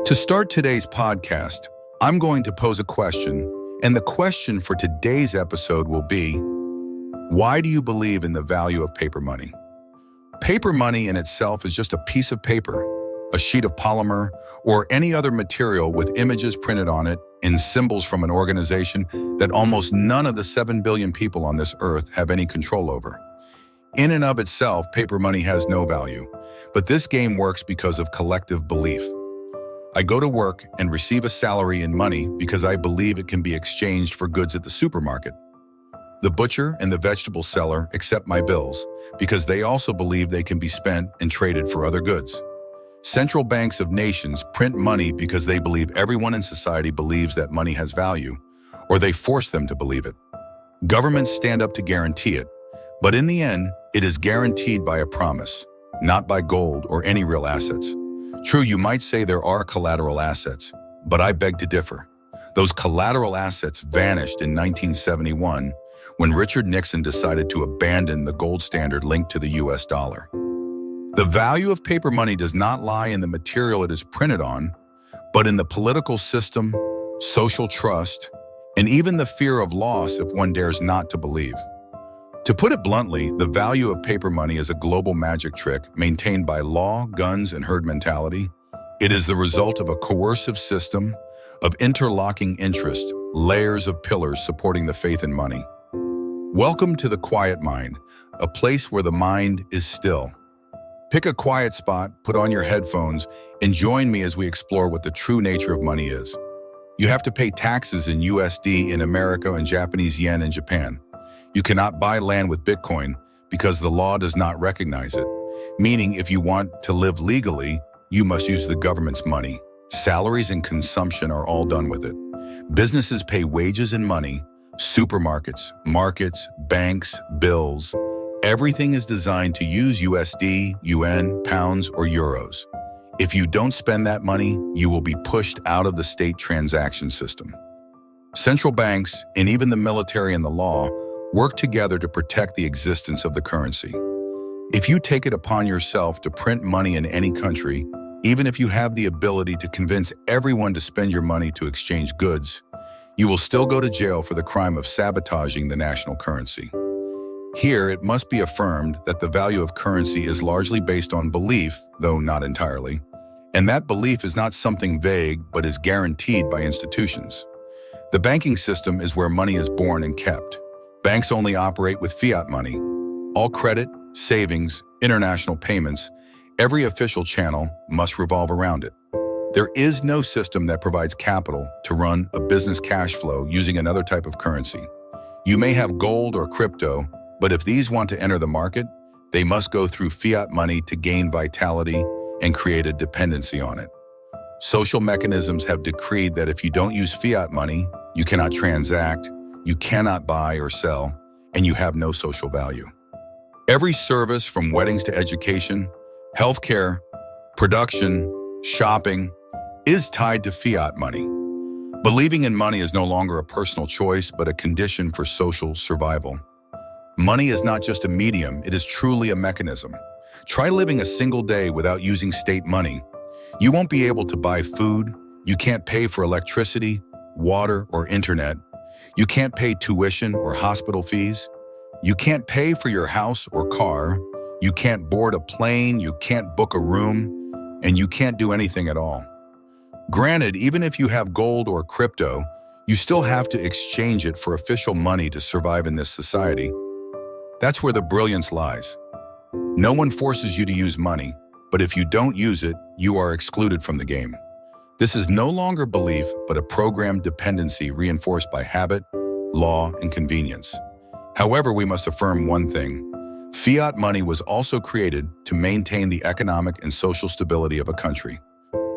To start today's podcast, I'm going to pose a question, and the question for today's episode will be, why do you believe in the value of paper money? Paper money in itself is just a piece of paper, a sheet of polymer, or any other material with images printed on it and symbols from an organization that almost none of the 7 billion people on this earth have any control over. In and of itself, paper money has no value, but this game works because of collective belief. I go to work and receive a salary in money because I believe it can be exchanged for goods at the supermarket. The butcher and the vegetable seller accept my bills because they also believe they can be spent and traded for other goods. Central banks of nations print money because they believe everyone in society believes that money has value, or they force them to believe it. Governments stand up to guarantee it, but in the end, it is guaranteed by a promise, not by gold or any real assets. True, you might say there are collateral assets, but I beg to differ. Those collateral assets vanished in 1971 when Richard Nixon decided to abandon the gold standard linked to the US dollar. The value of paper money does not lie in the material it is printed on, but in the political system, social trust, and even the fear of loss if one dares not to believe. To put it bluntly, the value of paper money is a global magic trick maintained by law, guns, and herd mentality. It is the result of a coercive system of interlocking interest, layers of pillars supporting the faith in money. Welcome to the quiet mind, a place where the mind is still. Pick a quiet spot, put on your headphones, and join me as we explore what the true nature of money is. You have to pay taxes in USD in America and Japanese yen in Japan. You cannot buy land with Bitcoin because the law does not recognize it, meaning if you want to live legally, you must use the government's money. Salaries and consumption are all done with it. Businesses pay wages and money, supermarkets, markets, banks, bills. Everything is designed to use USD, UN, pounds, or euros. If you don't spend that money, you will be pushed out of the state transaction system. Central banks, and even the military and the law, work together to protect the existence of the currency. If you take it upon yourself to print money in any country, even if you have the ability to convince everyone to spend your money to exchange goods, you will still go to jail for the crime of sabotaging the national currency. Here, it must be affirmed that the value of currency is largely based on belief, though not entirely, and that belief is not something vague but is guaranteed by institutions. The banking system is where money is born and kept. Banks only operate with fiat money. All credit, savings, international payments, every official channel must revolve around it. There is no system that provides capital to run a business cash flow using another type of currency. You may have gold or crypto, but if these want to enter the market, they must go through fiat money to gain vitality and create a dependency on it. Social mechanisms have decreed that if you don't use fiat money, you cannot transact, you cannot buy or sell, and you have no social value. Every service from weddings to education, healthcare, production, shopping, is tied to fiat money. Believing in money is no longer a personal choice, but a condition for social survival. Money is not just a medium, it is truly a mechanism. Try living a single day without using state money. You won't be able to buy food, you can't pay for electricity, water, or internet. You can't pay tuition or hospital fees. You can't pay for your house or car. You can't board a plane, you can't book a room, and you can't do anything at all. Granted, even if you have gold or crypto, you still have to exchange it for official money to survive in this society. That's where the brilliance lies. No one forces you to use money, but if you don't use it, you are excluded from the game. This is no longer belief, but a programmed dependency reinforced by habit, law, and convenience. However, we must affirm one thing. Fiat money was also created to maintain the economic and social stability of a country.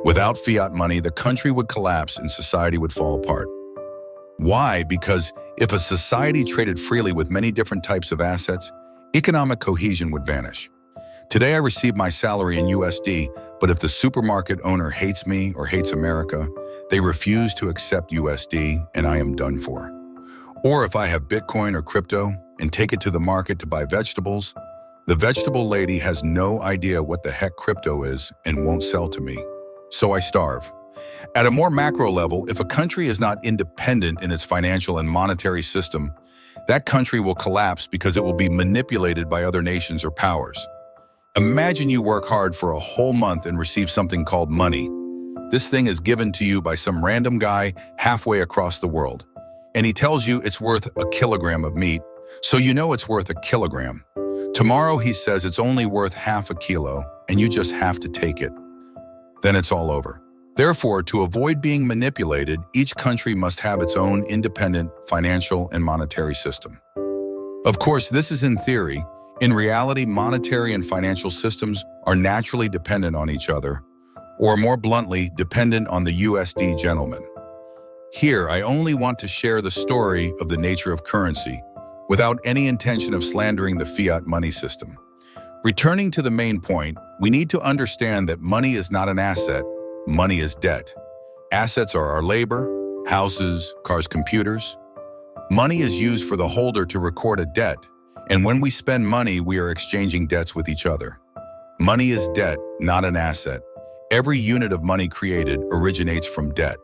Without fiat money, the country would collapse and society would fall apart. Why? Because if a society traded freely with many different types of assets, economic cohesion would vanish. Today I receive my salary in USD, but if the supermarket owner hates me or hates America, they refuse to accept USD and I am done for. Or if I have Bitcoin or crypto and take it to the market to buy vegetables, the vegetable lady has no idea what the heck crypto is and won't sell to me. So I starve. At a more macro level, if a country is not independent in its financial and monetary system, that country will collapse because it will be manipulated by other nations or powers. Imagine you work hard for a whole month and receive something called money. This thing is given to you by some random guy halfway across the world, and he tells you it's worth a kilogram of meat, so you know it's worth a kilogram. Tomorrow he says it's only worth half a kilo, and you just have to take it. Then it's all over. Therefore, to avoid being manipulated, each country must have its own independent financial and monetary system. Of course, this is in theory. In reality, monetary and financial systems are naturally dependent on each other, or more bluntly, dependent on the USD gentleman. Here, I only want to share the story of the nature of currency, without any intention of slandering the fiat money system. Returning to the main point, we need to understand that money is not an asset, money is debt. Assets are our labor, houses, cars, computers. Money is used for the holder to record a debt, and when we spend money, we are exchanging debts with each other. Money is debt, not an asset. Every unit of money created originates from debt.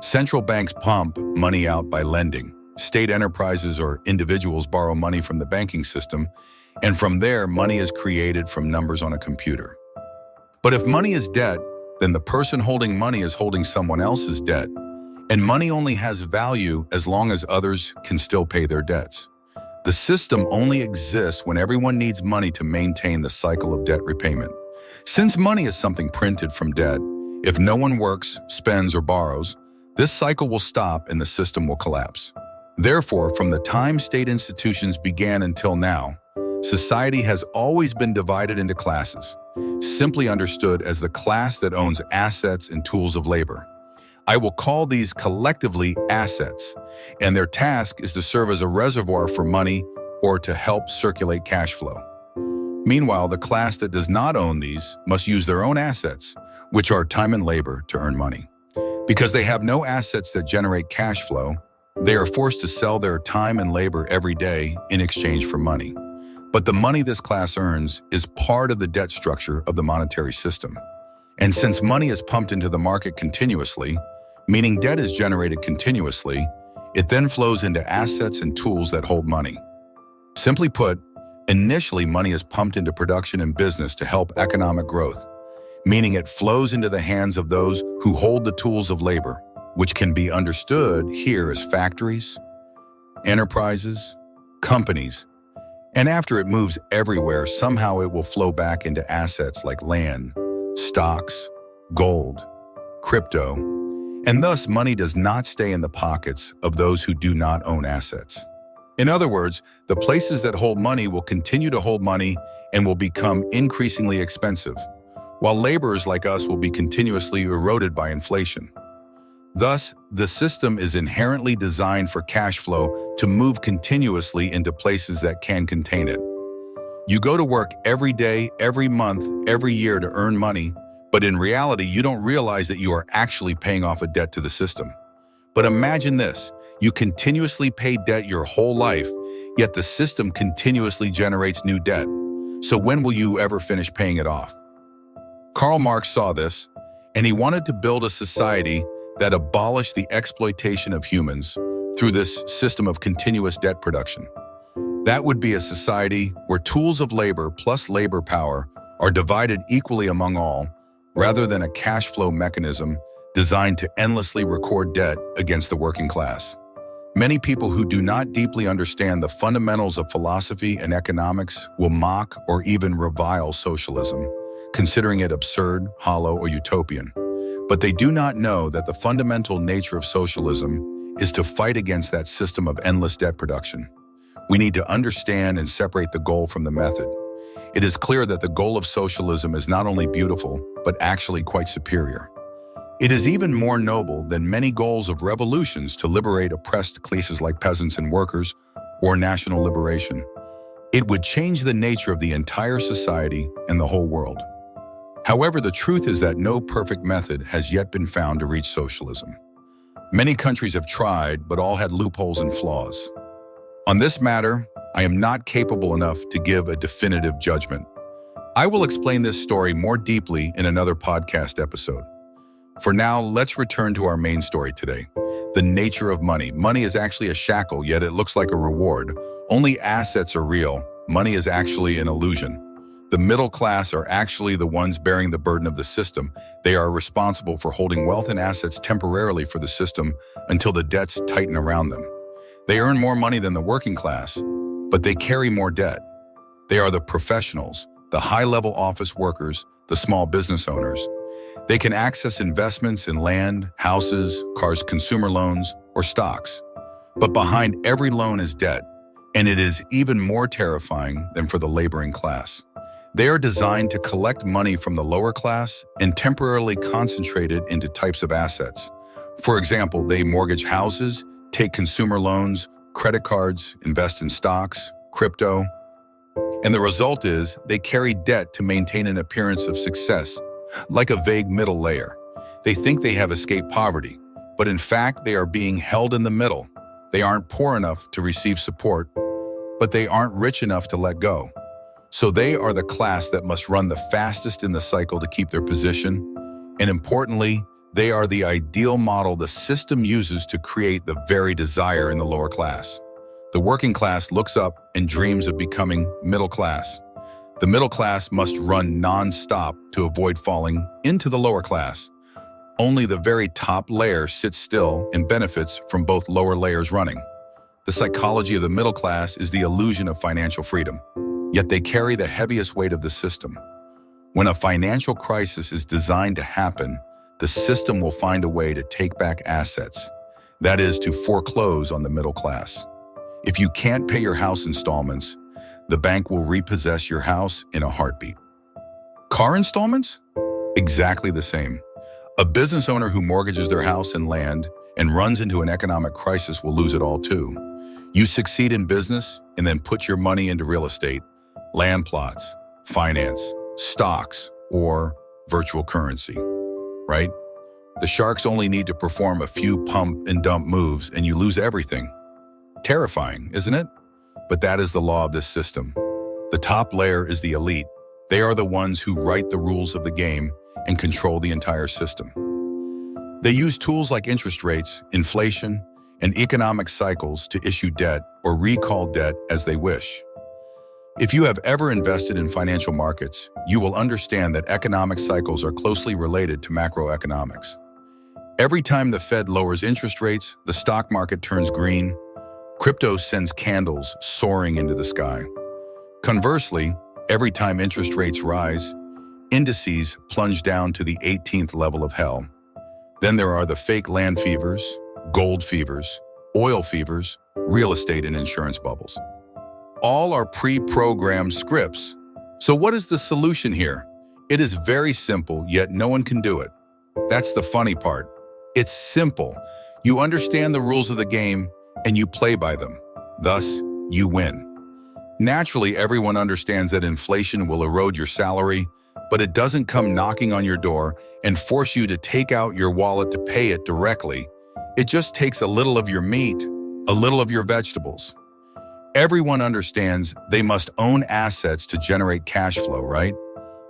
Central banks pump money out by lending. State enterprises or individuals borrow money from the banking system, and from there, money is created from numbers on a computer. But if money is debt, then the person holding money is holding someone else's debt, and money only has value as long as others can still pay their debts. The system only exists when everyone needs money to maintain the cycle of debt repayment. Since money is something printed from debt, if no one works, spends, or borrows, this cycle will stop and the system will collapse. Therefore, from the time state institutions began until now, society has always been divided into classes, simply understood as the class that owns assets and tools of labor. I will call these collectively assets, and their task is to serve as a reservoir for money or to help circulate cash flow. Meanwhile, the class that does not own these must use their own assets, which are time and labor, to earn money. Because they have no assets that generate cash flow, they are forced to sell their time and labor every day in exchange for money. But the money this class earns is part of the debt structure of the monetary system. And since money is pumped into the market continuously, meaning debt is generated continuously, it then flows into assets and tools that hold money. Simply put, initially money is pumped into production and business to help economic growth, meaning it flows into the hands of those who hold the tools of labor, which can be understood here as factories, enterprises, companies, and after it moves everywhere, somehow it will flow back into assets like land, stocks, gold, crypto, and thus money does not stay in the pockets of those who do not own assets. In other words, the places that hold money will continue to hold money and will become increasingly expensive, while laborers like us will be continuously eroded by inflation. Thus, the system is inherently designed for cash flow to move continuously into places that can contain it. You go to work every day, every month, every year to earn money, but in reality, you don't realize that you are actually paying off a debt to the system. But imagine this, you continuously pay debt your whole life, yet the system continuously generates new debt. So when will you ever finish paying it off? Karl Marx saw this, and he wanted to build a society that abolished the exploitation of humans through this system of continuous debt production. That would be a society where tools of labor plus labor power are divided equally among all, rather than a cash flow mechanism designed to endlessly record debt against the working class. Many people who do not deeply understand the fundamentals of philosophy and economics will mock or even revile socialism, considering it absurd, hollow, or utopian. But they do not know that the fundamental nature of socialism is to fight against that system of endless debt production. We need to understand and separate the goal from the method. It is clear that the goal of socialism is not only beautiful, but actually quite superior. It is even more noble than many goals of revolutions to liberate oppressed classes like peasants and workers, or national liberation. It would change the nature of the entire society and the whole world. However, the truth is that no perfect method has yet been found to reach socialism. Many countries have tried, but all had loopholes and flaws. On this matter, I am not capable enough to give a definitive judgment. I will explain this story more deeply in another podcast episode. For now, let's return to our main story today. The nature of money. Money is actually a shackle, yet it looks like a reward. Only assets are real. Money is actually an illusion. The middle class are actually the ones bearing the burden of the system. They are responsible for holding wealth and assets temporarily for the system until the debts tighten around them. They earn more money than the working class, but they carry more debt. They are the professionals, the high-level office workers, the small business owners. They can access investments in land, houses, cars, consumer loans, or stocks. But behind every loan is debt, and it is even more terrifying than for the laboring class. They are designed to collect money from the lower class and temporarily concentrate it into types of assets. For example, they mortgage houses, take consumer loans, credit cards, invest in stocks, crypto. And the result is they carry debt to maintain an appearance of success, like a vague middle layer. They think they have escaped poverty, but in fact they are being held in the middle. They aren't poor enough to receive support, but they aren't rich enough to let go. So they are the class that must run the fastest in the cycle to keep their position. And importantly, they are the ideal model the system uses to create the very desire in the lower class. The working class looks up and dreams of becoming middle class. The middle class must run non-stop to avoid falling into the lower class. Only the very top layer sits still and benefits from both lower layers running. The psychology of the middle class is the illusion of financial freedom. Yet they carry the heaviest weight of the system. When a financial crisis is designed to happen, the system will find a way to take back assets. That is, to foreclose on the middle class. If you can't pay your house installments, the bank will repossess your house in a heartbeat. Car installments? Exactly the same. A business owner who mortgages their house and land and runs into an economic crisis will lose it all too. You succeed in business and then put your money into real estate, land plots, finance, stocks, or virtual currency, right? The sharks only need to perform a few pump and dump moves and you lose everything. Terrifying, isn't it? But that is the law of this system. The top layer is the elite. They are the ones who write the rules of the game and control the entire system. They use tools like interest rates, inflation, and economic cycles to issue debt or recall debt as they wish. If you have ever invested in financial markets, you will understand that economic cycles are closely related to macroeconomics. Every time the Fed lowers interest rates, the stock market turns green. Crypto sends candles soaring into the sky. Conversely, every time interest rates rise, indices plunge down to the 18th level of hell. Then there are the fake land fevers, gold fevers, oil fevers, real estate and insurance bubbles. All are pre-programmed scripts. So what is the solution here? It is very simple, yet no one can do it. That's the funny part. It's simple. You understand the rules of the game and you play by them. Thus, you win. Naturally, everyone understands that inflation will erode your salary, but it doesn't come knocking on your door and force you to take out your wallet to pay it directly. It just takes a little of your meat, a little of your vegetables. Everyone understands they must own assets to generate cash flow, right?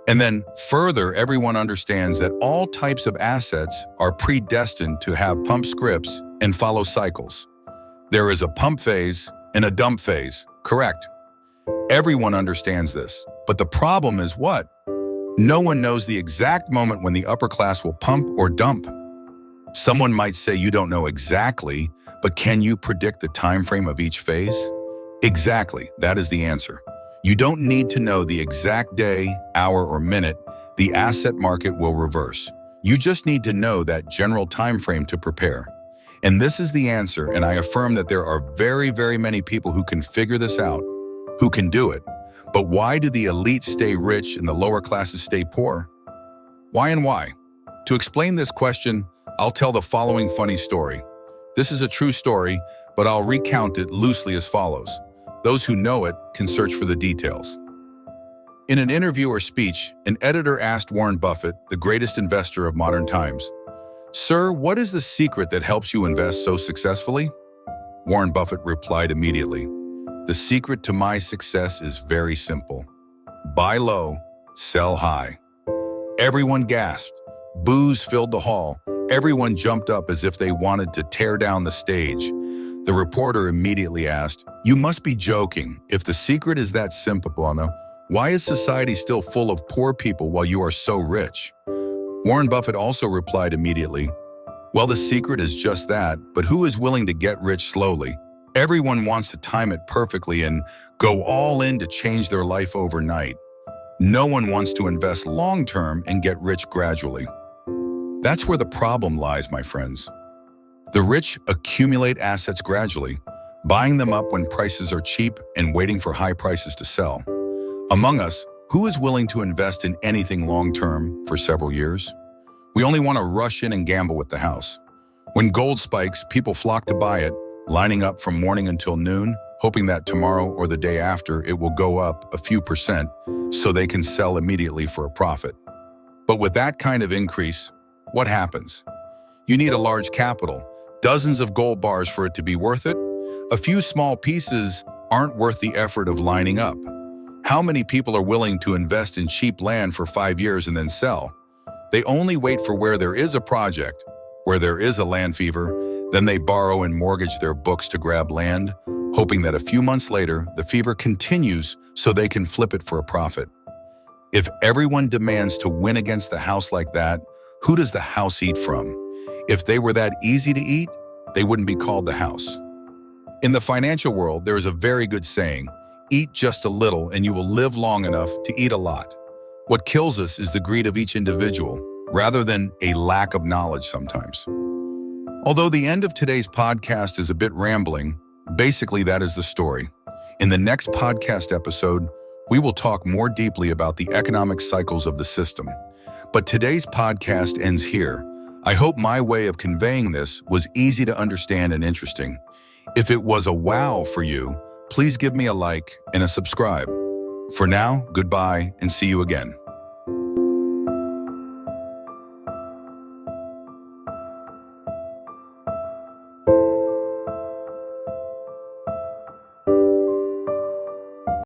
And then further, everyone understands that all types of assets are predestined to have pump scripts and follow cycles. There is a pump phase and a dump phase, correct? Everyone understands this, but the problem is what? No one knows the exact moment when the upper class will pump or dump. Someone might say you don't know exactly, but can you predict the time frame of each phase? Exactly, that is the answer. You don't need to know the exact day, hour, or minute the asset market will reverse. You just need to know that general time frame to prepare. And this is the answer, and I affirm that there are very, very many people who can figure this out, who can do it. But why do the elite stay rich and the lower classes stay poor? Why and why? To explain this question, I'll tell the following funny story. This is a true story, but I'll recount it loosely as follows. Those who know it can search for the details. In an interview or speech, an editor asked Warren Buffett, the greatest investor of modern times, "Sir, what is the secret that helps you invest so successfully?" Warren Buffett replied immediately, "The secret to my success is very simple. Buy low, sell high." Everyone gasped. Boos filled the hall. Everyone jumped up as if they wanted to tear down the stage. The reporter immediately asked, "You must be joking. If the secret is that simple, why is society still full of poor people while you are so rich?" Warren Buffett also replied immediately, "Well, the secret is just that, but who is willing to get rich slowly? Everyone wants to time it perfectly and go all in to change their life overnight. No one wants to invest long-term and get rich gradually." That's where the problem lies, my friends. The rich accumulate assets gradually, buying them up when prices are cheap and waiting for high prices to sell. Among us, who is willing to invest in anything long-term for several years? We only want to rush in and gamble with the house. When gold spikes, people flock to buy it, lining up from morning until noon, hoping that tomorrow or the day after it will go up a few percent so they can sell immediately for a profit. But with that kind of increase, what happens? You need a large capital, dozens of gold bars for it to be worth it. A few small pieces aren't worth the effort of lining up. How many people are willing to invest in cheap land for 5 years and then sell? They only wait for where there is a project, where there is a land fever, then they borrow and mortgage their books to grab land, hoping that a few months later, the fever continues so they can flip it for a profit. If everyone demands to win against the house like that, who does the house eat from? If they were that easy to eat, they wouldn't be called the house. In the financial world, there is a very good saying, "Eat just a little and you will live long enough to eat a lot." What kills us is the greed of each individual, rather than a lack of knowledge sometimes. Although the end of today's podcast is a bit rambling, basically that is the story. In the next podcast episode, we will talk more deeply about the economic cycles of the system. But today's podcast ends here. I hope my way of conveying this was easy to understand and interesting. If it was a wow for you, please give me a like and a subscribe. For now, goodbye and see you again.